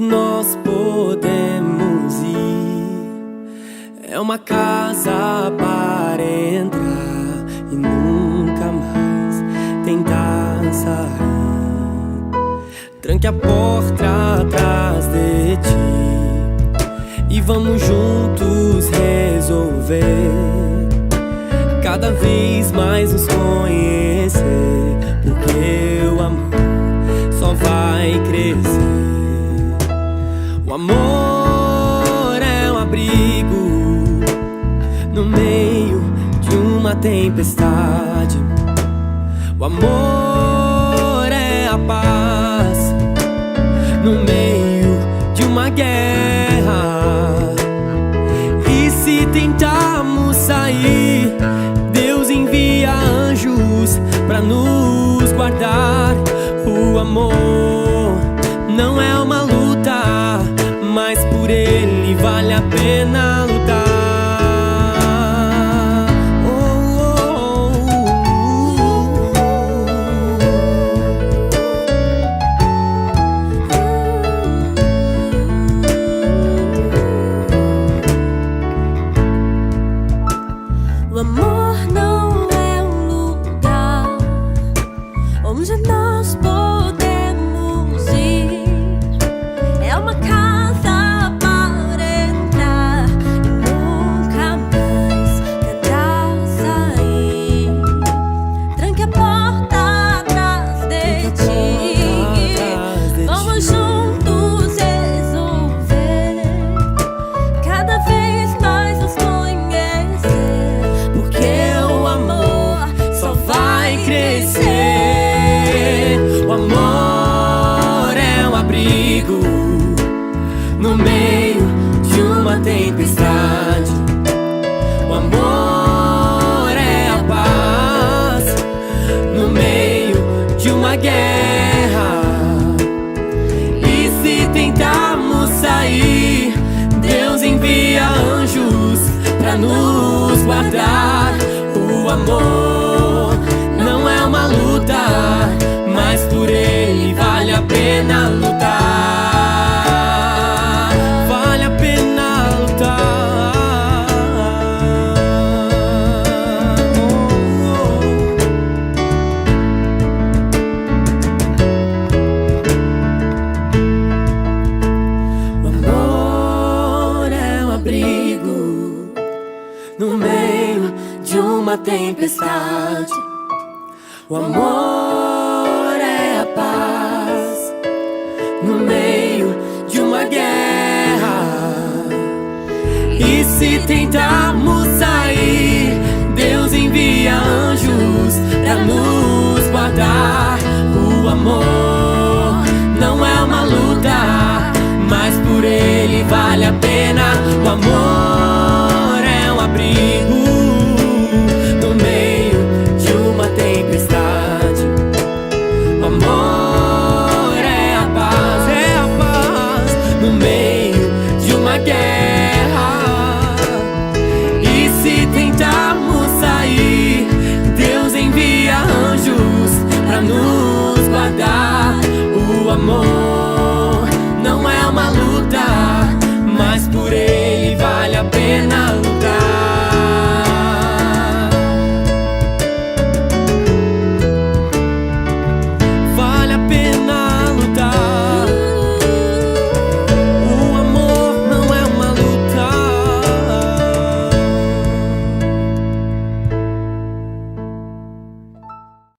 onde nós podemos ir. É uma casa para entrar e nunca mais tentar sair. Tranque a porta atrás de ti e vamos juntos resolver cada vez mais nos conhecer, porque o amor só vai crescer. O amor é um abrigo no meio de uma tempestade. O amor é a paz no meio de uma guerra. E se tentarmos sair, Deus envia anjos pra nos guardar. O amor não é uma luta, mas por ele vale a pena lutar. O amor não é um lugar onde nós podemos ir. É uma casa para entrar e nunca mais tentar sair. Tranque a porta atrás de ti. Vamos juntos resolver cada vez mais nos conhecer, porque o amor só vai crescer. O amor é um abrigo no meio de uma tempestade. O amor é a paz no meio de uma guerra. E se tentarmos sair, Deus envia anjos pra nos guardar. O amor não é uma luta, mas por ele vale a pena lutar. Vale a pena lutar. O amor é um abrigo no meio de uma tempestade. O amor é a paz no meio de uma guerra. E se tentarmos sair, Deus envia anjos pra nos guardar. O amor não é uma luta, mas por ele vale a pena